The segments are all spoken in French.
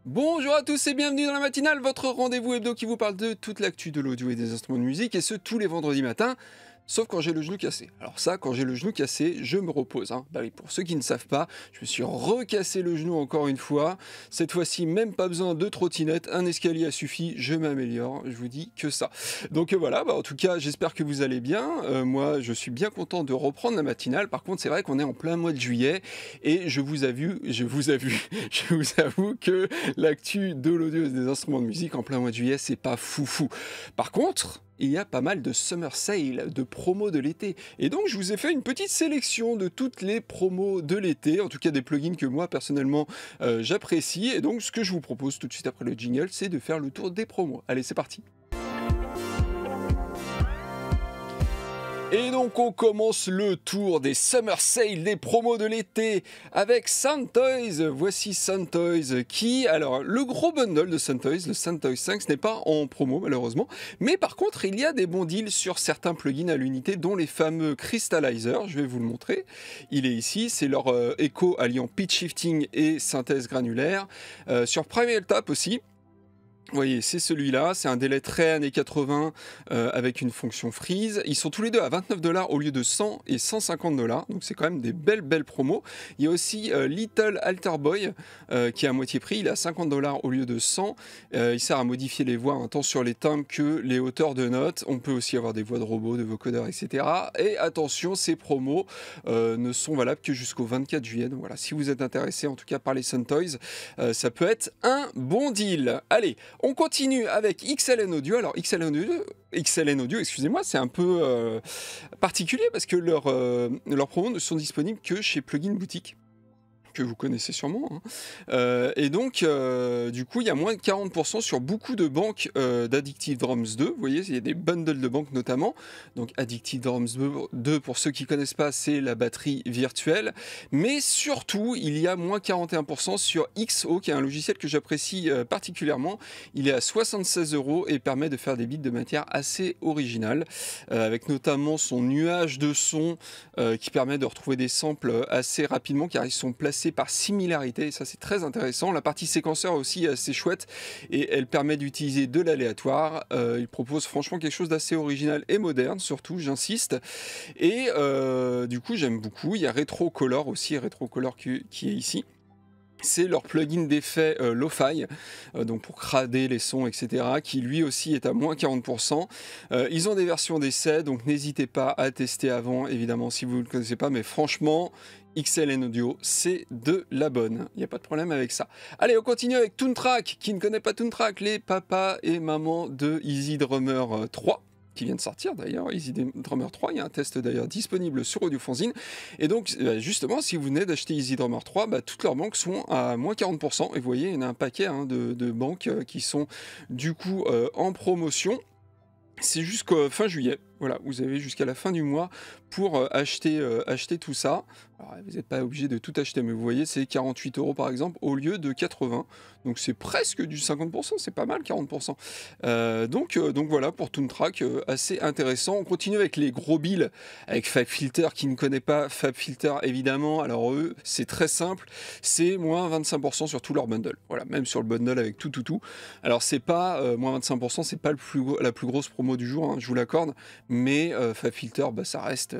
Bonjour à tous et bienvenue dans la matinale, votre rendez-vous hebdo qui vous parle de toute l'actu de l'audio et des instruments de musique, et ce tous les vendredis matins, sauf quand j'ai le genou cassé. Alors ça, quand j'ai le genou cassé, je me repose. Bah oui, pour ceux qui ne savent pas, je me suis recassé le genou encore une fois. Cette fois-ci, même pas besoin de trottinette, un escalier a suffi, je m'améliore, je vous dis que ça. Donc voilà, en tout cas, j'espère que vous allez bien. Moi, je suis bien content de reprendre la matinale. Par contre, c'est vrai qu'on est en plein mois de juillet, et je vous avoue que l'actu de l'audio et des instruments de musique en plein mois de juillet, c'est pas foufou. Par contre, il y a pas mal de summer sale, de promos de l'été. Et donc, je vous ai fait une petite sélection de toutes les promos de l'été, en tout cas des plugins que moi, personnellement, j'apprécie. Et donc, ce que je vous propose tout de suite après le jingle, c'est de faire le tour des promos. Allez, c'est parti. Et donc on commence le tour des Summer Sale, des promos de l'été avec Soundtoys. Voici Soundtoys qui, alors le gros bundle de Soundtoys, le Soundtoys 5, ce n'est pas en promo malheureusement, mais par contre il y a des bons deals sur certains plugins à l'unité, dont les fameux Crystallizer, je vais vous le montrer. Il est ici, c'est leur Echo alliant pitch shifting et synthèse granulaire. Sur Primal Tap aussi. Vous voyez, c'est celui-là, c'est un délai très années 80 avec une fonction freeze. Ils sont tous les deux à 29$ au lieu de 100 et 150$, donc c'est quand même des belles promos. Il y a aussi Little Alter Boy qui est à moitié prix, il est à 50$ au lieu de 100. Il sert à modifier les voix, tant sur les timbres que les hauteurs de notes. On peut aussi avoir des voix de robots, de vocodeurs, etc. Et attention, ces promos ne sont valables que jusqu'au 24 juillet. Donc voilà, si vous êtes intéressé en tout cas par les Soundtoys, ça peut être un bon deal. Allez, on continue avec XLN Audio. Alors XLN Audio, excusez-moi, c'est un peu particulier parce que leurs promos ne sont disponibles que chez Plugin Boutique, que vous connaissez sûrement. Et donc, du coup, il y a moins de 40% sur beaucoup de banques d'Addictive Drums 2. Vous voyez, il y a des bundles de banques notamment. Donc, Addictive Drums 2, pour ceux qui ne connaissent pas, c'est la batterie virtuelle. Mais surtout, il y a moins 41% sur XO, qui est un logiciel que j'apprécie particulièrement. Il est à 76€ et permet de faire des beats de matière assez originale, avec notamment son nuage de son qui permet de retrouver des samples assez rapidement, car ils sont placés par similarité, et ça c'est très intéressant. La partie séquenceur aussi est assez chouette et elle permet d'utiliser de l'aléatoire. Il propose franchement quelque chose d'assez original et moderne, surtout j'insiste, et du coup j'aime beaucoup. Il y a Retrocolor aussi, Retrocolor qui est ici. C'est leur plugin d'effet lo-fi, donc pour crader les sons, etc., qui lui aussi est à moins 40%. Ils ont des versions d'essai, donc n'hésitez pas à tester avant, évidemment, si vous ne le connaissez pas, mais franchement, XLN Audio, c'est de la bonne. Il n'y a pas de problème avec ça. Allez, on continue avec Toontrack. Qui ne connaît pas Toontrack? Les papas et mamans de Easy Drummer 3. Qui vient de sortir d'ailleurs, Easy Drummer 3, il y a un test d'ailleurs disponible sur Audiofanzine. Et donc justement, si vous venez d'acheter Easy Drummer 3, toutes leurs banques sont à moins 40%, et vous voyez, il y en a un paquet de banques qui sont du coup en promotion. C'est jusqu'à fin juillet, voilà, vous avez jusqu'à la fin du mois pour acheter tout ça. Alors, vous n'êtes pas obligé de tout acheter, mais vous voyez, c'est 48€ par exemple, au lieu de 80. Donc c'est presque du 50%, c'est pas mal 40%. Donc voilà, pour Toontrack, assez intéressant. On continue avec les gros bills, avec FabFilter. Qui ne connaît pas FabFilter, évidemment, alors eux, c'est très simple, c'est moins 25% sur tout leur bundle. Voilà, même sur le bundle avec tout. Alors c'est pas moins 25%, c'est pas la plus grosse promo du jour, je vous l'accorde, mais FabFilter, ça reste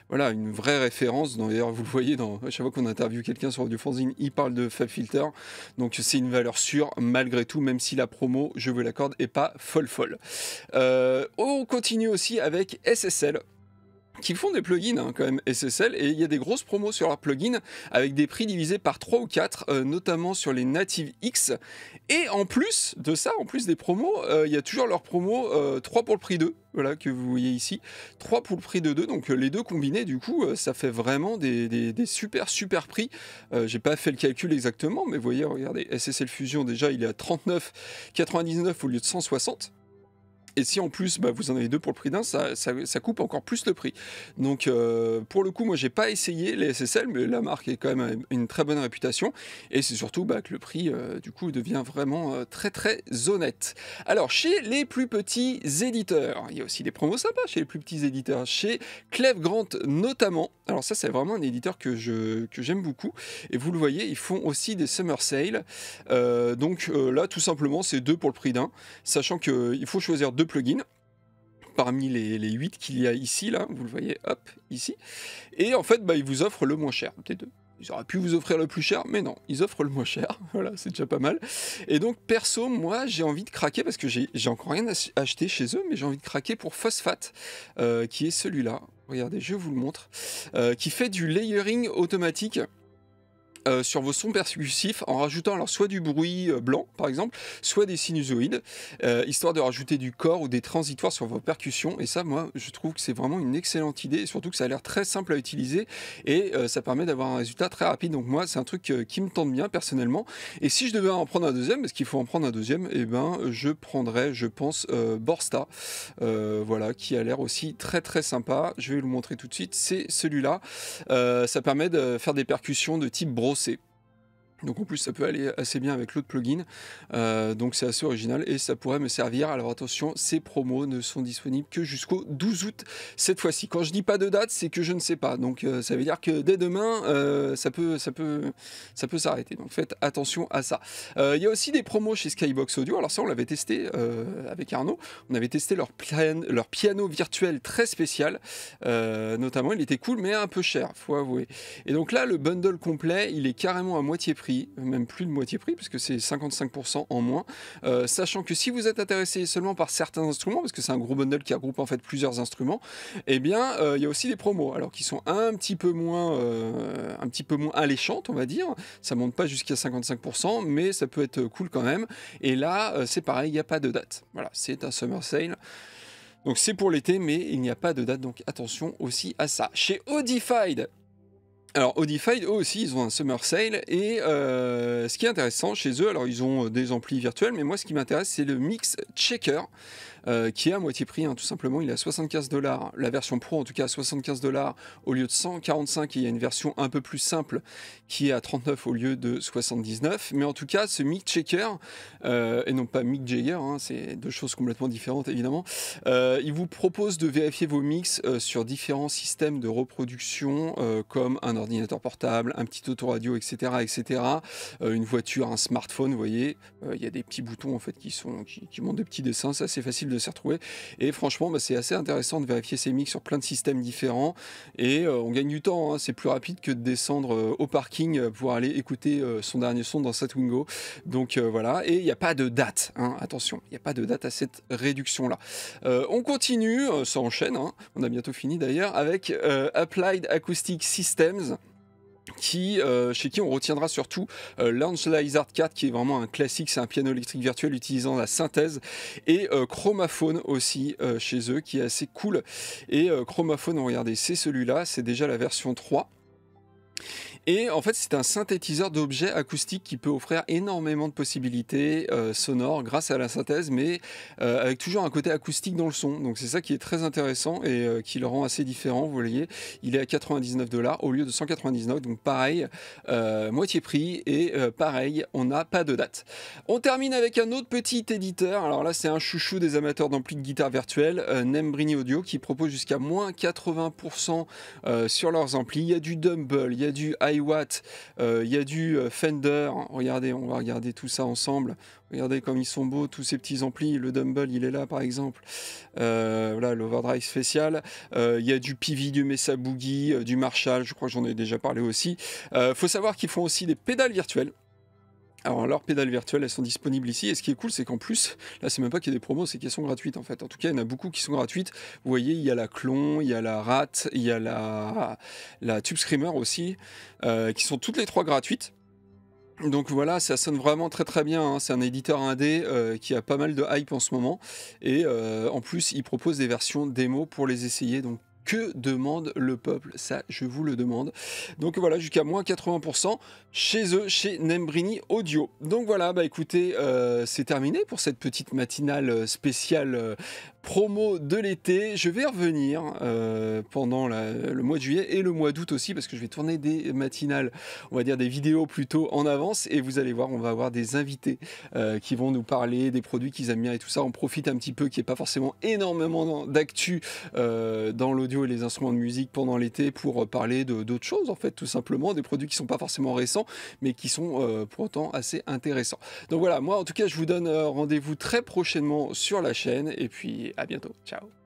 voilà, une vraie référence. D'ailleurs, vous le voyez, à chaque fois qu'on interviewe quelqu'un sur Audiofanzine, il parle de FabFilter. Donc c'est une valeur sûre malgré tout, même si la promo, je vous l'accorde, est pas folle. On continue aussi avec SSL, qui font des plugins quand même SSL, et il y a des grosses promos sur leurs plugins avec des prix divisés par 3 ou 4, notamment sur les Native X. Et en plus de ça, en plus des promos, il y a toujours leur promo 3 pour le prix 2, voilà, que vous voyez ici, 3 pour le prix de 2, donc les deux combinés, du coup, ça fait vraiment des super prix. J'ai pas fait le calcul exactement, mais vous voyez, regardez, SSL Fusion, déjà, il est à 39,99 au lieu de 160. Et si en plus vous en avez deux pour le prix d'un, ça coupe encore plus le prix. Donc pour le coup, moi j'ai pas essayé les SSL, mais la marque est quand même une très bonne réputation. Et c'est surtout que le prix du coup devient vraiment très très honnête. Alors chez les plus petits éditeurs, il y a aussi des promos sympas chez les plus petits éditeurs. Chez Cleve Grant notamment. Alors ça c'est vraiment un éditeur que j'aime beaucoup. Et vous le voyez, ils font aussi des Summer Sale. Donc là tout simplement c'est deux pour le prix d'un. Sachant qu'il faut choisir deux plugins parmi les 8 qu'il y a ici, là, vous le voyez, hop, ici. Et en fait, ils vous offrent le moins cher des deux. Ils auraient pu vous offrir le plus cher, mais non, ils offrent le moins cher. Voilà, c'est déjà pas mal. Et donc, perso, moi, j'ai envie de craquer, parce que j'ai encore rien acheté chez eux, mais j'ai envie de craquer pour Phosphate, qui est celui-là. Regardez, je vous le montre. Qui fait du layering automatique. Sur vos sons percussifs en rajoutant alors soit du bruit blanc par exemple, soit des sinusoïdes, histoire de rajouter du corps ou des transitoires sur vos percussions. Et ça, moi, je trouve que c'est vraiment une excellente idée, et surtout que ça a l'air très simple à utiliser, et ça permet d'avoir un résultat très rapide. Donc moi, c'est un truc qui me tente bien personnellement. Et si je devais en prendre un deuxième, parce qu'il faut en prendre un deuxième, et je prendrais, je pense, Borsta, voilà, qui a l'air aussi très très sympa. Je vais vous le montrer tout de suite. C'est celui-là. Ça permet de faire des percussions de type brossé. Donc en plus ça peut aller assez bien avec l'autre plugin, donc c'est assez original et ça pourrait me servir. Alors attention, ces promos ne sont disponibles que jusqu'au 12 août cette fois-ci. Quand je dis pas de date, c'est que je ne sais pas, donc ça veut dire que dès demain ça peut s'arrêter, donc faites attention à ça. Il y a aussi des promos chez Skybox Audio. Alors ça on l'avait testé avec Arnaud, on avait testé leur piano virtuel très spécial, notamment il était cool mais un peu cher, faut avouer. Et donc là le bundle complet il est carrément à moitié prix, même plus de moitié prix, parce que c'est 55% en moins, sachant que si vous êtes intéressé seulement par certains instruments, parce que c'est un gros bundle qui regroupe en fait plusieurs instruments, il y a aussi des promos, alors qui sont un petit peu moins alléchantes, on va dire. Ça monte pas jusqu'à 55%, mais ça peut être cool quand même. Et là, c'est pareil, il n'y a pas de date. Voilà, c'est un summer sale. Donc c'est pour l'été, mais il n'y a pas de date, donc attention aussi à ça. Chez Audified, alors Audified, eux aussi, ils ont un Summer Sale, et ce qui est intéressant chez eux, alors ils ont des amplis virtuels, mais moi ce qui m'intéresse c'est le Mix Checker, qui est à moitié prix, tout simplement. Il est à 75$, la version Pro en tout cas à 75$ au lieu de 145, et il y a une version un peu plus simple qui est à 39 au lieu de 79. Mais en tout cas, ce Mix Checker, et non pas Mick Jagger, c'est deux choses complètement différentes évidemment, il vous propose de vérifier vos mix sur différents systèmes de reproduction, comme un ordinateur portable, un petit autoradio, etc., etc., une voiture, un smartphone. Vous voyez, il y a des petits boutons en fait qui montrent des petits dessins, c'est assez facile de s'y retrouver, et franchement c'est assez intéressant de vérifier ces mix sur plein de systèmes différents, et on gagne du temps, c'est plus rapide que de descendre au parking pour aller écouter son dernier son dans sa Twingo. Donc voilà, et il n'y a pas de date, attention, il n'y a pas de date à cette réduction là. On continue, ça enchaîne, on a bientôt fini d'ailleurs, avec Applied Acoustic Systems, chez qui on retiendra surtout Launch-Lizard 4, qui est vraiment un classique. C'est un piano électrique virtuel utilisant la synthèse, et Chromaphone aussi chez eux, qui est assez cool. Et Chromaphone, regardez, c'est celui-là, c'est déjà la version 3. Et en fait, c'est un synthétiseur d'objets acoustiques qui peut offrir énormément de possibilités sonores grâce à la synthèse, mais avec toujours un côté acoustique dans le son. Donc c'est ça qui est très intéressant et qui le rend assez différent. Vous voyez, il est à 99$ au lieu de 199, donc pareil, moitié prix, et pareil, on n'a pas de date. On termine avec un autre petit éditeur. Alors là, c'est un chouchou des amateurs d'amplis de guitare virtuelle, Nembrini Audio, qui propose jusqu'à moins 80% sur leurs amplis. Il y a du Dumble, il y a du iWatt, il y a du Fender. Regardez, on va regarder tout ça ensemble. Regardez comme ils sont beaux, tous ces petits amplis. Le Dumble, il est là par exemple. Voilà, l'Overdrive spécial. Il y a du Pivi, du Mesa Boogie, du Marshall. Je crois que j'en ai déjà parlé aussi. Faut savoir qu'ils font aussi des pédales virtuelles. Alors leurs pédales virtuelles, elles sont disponibles ici, et ce qui est cool, c'est qu'en plus, là c'est même pas qu'il y a des promos, c'est qu'elles sont gratuites en fait. En tout cas, il y en a beaucoup qui sont gratuites. Vous voyez, il y a la Clon, il y a la Rat, il y a la Tube Screamer aussi, qui sont toutes les trois gratuites. Donc voilà, ça sonne vraiment très très bien, c'est un éditeur indé qui a pas mal de hype en ce moment, et en plus il propose des versions démo pour les essayer, donc Que demande le peuple? Ça, je vous le demande. Donc voilà, jusqu'à moins 80% chez eux, chez Nembrini Audio. Donc voilà, bah écoutez, c'est terminé pour cette petite matinale spéciale promo de l'été. Je vais revenir pendant le mois de juillet et le mois d'août aussi, parce que je vais tourner des matinales, on va dire des vidéos plutôt en avance, et vous allez voir, on va avoir des invités qui vont nous parler des produits qu'ils aiment bien et tout ça. On profite un petit peu qu'il n'y ait pas forcément énormément d'actu dans l'audio et les instruments de musique pendant l'été pour parler d'autres choses, en fait, tout simplement, des produits qui sont pas forcément récents, mais qui sont pour autant assez intéressants. Donc voilà, moi en tout cas, je vous donne rendez-vous très prochainement sur la chaîne, et puis à bientôt. Ciao.